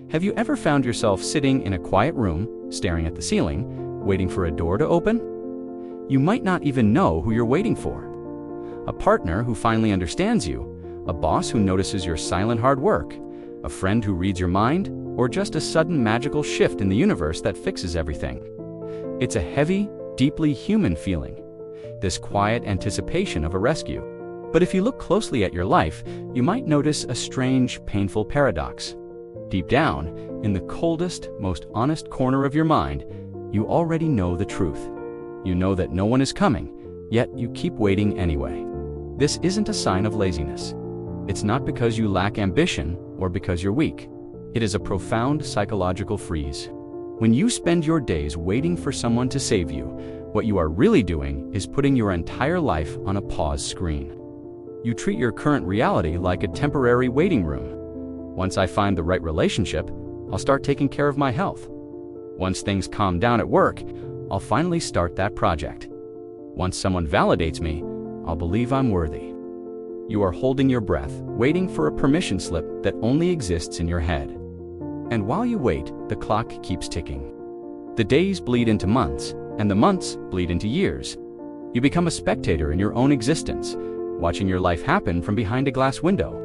Have you ever found yourself sitting in a quiet room, staring at the ceiling, waiting for a door to open? You might not even know who you're waiting for. A partner who finally understands you, a boss who notices your silent hard work, a friend who reads your mind, or just a sudden magical shift in the universe that fixes everything. It's a heavy, deeply human feeling, this quiet anticipation of a rescue. But if you look closely at your life, you might notice a strange, painful paradox. Deep down, in the coldest, most honest corner of your mind, you already know the truth. You know that no one is coming, yet you keep waiting anyway. This isn't a sign of laziness. It's not because you lack ambition or because you're weak. It is a profound psychological freeze. When you spend your days waiting for someone to save you, what you are really doing is putting your entire life on a pause screen. You treat your current reality like a temporary waiting room. Once I find the right relationship, I'll start taking care of my health. Once things calm down at work, I'll finally start that project. Once someone validates me, I'll believe I'm worthy. You are holding your breath, waiting for a permission slip that only exists in your head. And while you wait, the clock keeps ticking. The days bleed into months, and the months bleed into years. You become a spectator in your own existence, watching your life happen from behind a glass window.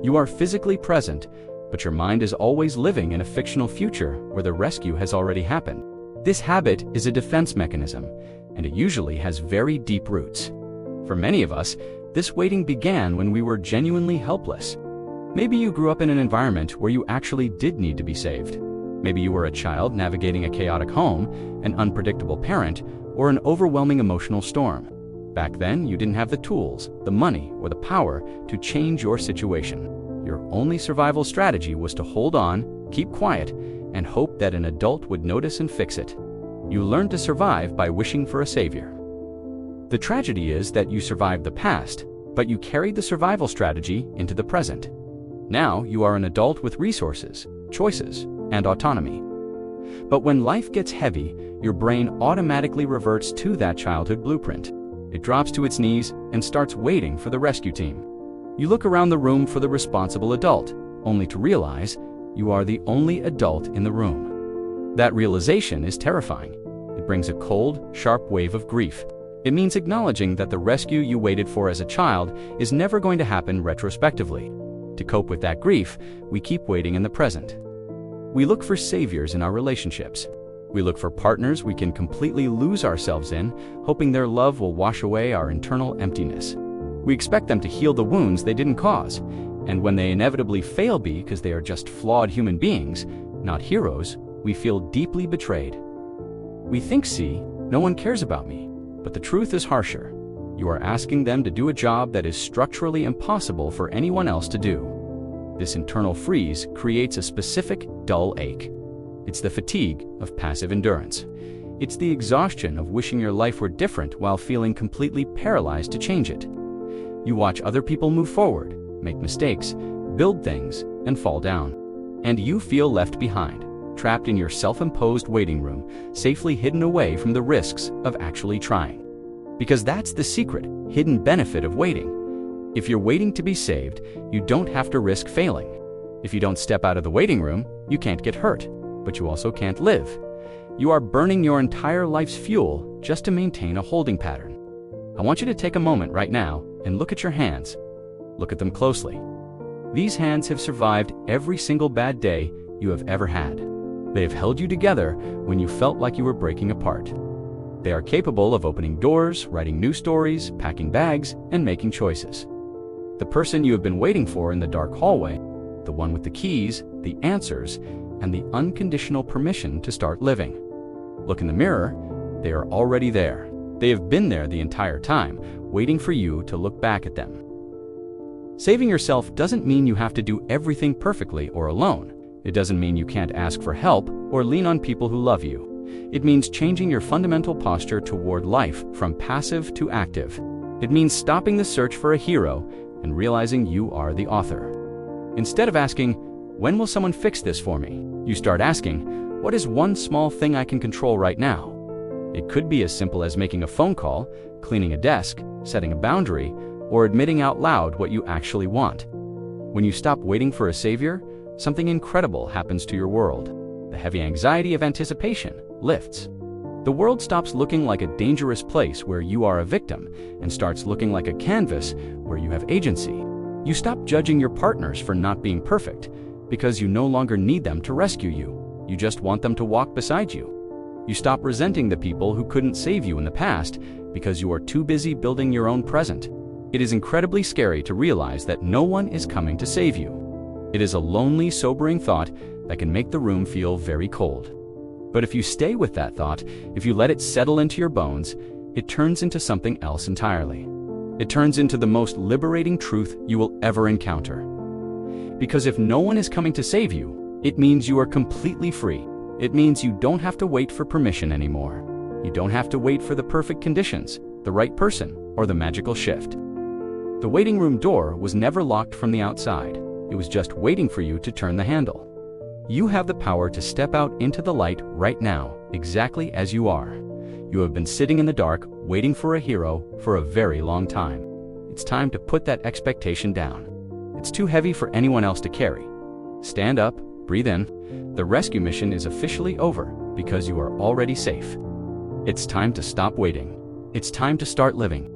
You are physically present, but your mind is always living in a fictional future where the rescue has already happened. This habit is a defense mechanism, and it usually has very deep roots. For many of us, this waiting began when we were genuinely helpless. Maybe you grew up in an environment where you actually did need to be saved. Maybe you were a child navigating a chaotic home, an unpredictable parent, or an overwhelming emotional storm. Back then, you didn't have the tools, the money, or the power to change your situation. Your only survival strategy was to hold on, keep quiet, and hope that an adult would notice and fix it. You learned to survive by wishing for a savior. The tragedy is that you survived the past, but you carried the survival strategy into the present. Now you are an adult with resources, choices, and autonomy. But when life gets heavy, your brain automatically reverts to that childhood blueprint. It drops to its knees and starts waiting for the rescue team. You look around the room for the responsible adult, only to realize you are the only adult in the room. That realization is terrifying. It brings a cold, sharp wave of grief. It means acknowledging that the rescue you waited for as a child is never going to happen retrospectively. To cope with that grief, we keep waiting in the present. We look for saviors in our relationships. We look for partners we can completely lose ourselves in, hoping their love will wash away our internal emptiness. We expect them to heal the wounds they didn't cause, and when they inevitably fail because they are just flawed human beings, not heroes, we feel deeply betrayed. We think, see, no one cares about me, but the truth is harsher. You are asking them to do a job that is structurally impossible for anyone else to do. This internal freeze creates a specific, dull ache. It's the fatigue of passive endurance. It's the exhaustion of wishing your life were different while feeling completely paralyzed to change it. You watch other people move forward, make mistakes, build things, and fall down. And you feel left behind, trapped in your self-imposed waiting room, safely hidden away from the risks of actually trying. Because that's the secret, hidden benefit of waiting. If you're waiting to be saved, you don't have to risk failing. If you don't step out of the waiting room, you can't get hurt, but you also can't live. You are burning your entire life's fuel just to maintain a holding pattern. I want you to take a moment right now and look at your hands. Look at them closely. These hands have survived every single bad day you have ever had. They have held you together when you felt like you were breaking apart. They are capable of opening doors, writing new stories, packing bags, and making choices. The person you have been waiting for in the dark hallway, the one with the keys, the answers, and the unconditional permission to start living. Look in the mirror, they are already there. They have been there the entire time, waiting for you to look back at them. Saving yourself doesn't mean you have to do everything perfectly or alone. It doesn't mean you can't ask for help or lean on people who love you. It means changing your fundamental posture toward life from passive to active. It means stopping the search for a hero and realizing you are the author. Instead of asking, "When will someone fix this for me?" you start asking, "What is one small thing I can control right now?" It could be as simple as making a phone call, cleaning a desk, setting a boundary, or admitting out loud what you actually want. When you stop waiting for a savior, something incredible happens to your world. The heavy anxiety of anticipation lifts. The world stops looking like a dangerous place where you are a victim and starts looking like a canvas where you have agency. You stop judging your partners for not being perfect because you no longer need them to rescue you. You just want them to walk beside you. You stop resenting the people who couldn't save you in the past because you are too busy building your own present. It is incredibly scary to realize that no one is coming to save you. It is a lonely, sobering thought that can make the room feel very cold. But if you stay with that thought, if you let it settle into your bones, it turns into something else entirely. It turns into the most liberating truth you will ever encounter. Because if no one is coming to save you, it means you are completely free. It means you don't have to wait for permission anymore. You don't have to wait for the perfect conditions, the right person, or the magical shift. The waiting room door was never locked from the outside. It was just waiting for you to turn the handle. You have the power to step out into the light right now, exactly as you are. You have been sitting in the dark, waiting for a hero for a very long time. It's time to put that expectation down. It's too heavy for anyone else to carry. Stand up, breathe in. The rescue mission is officially over because you are already safe. It's time to stop waiting. It's time to start living.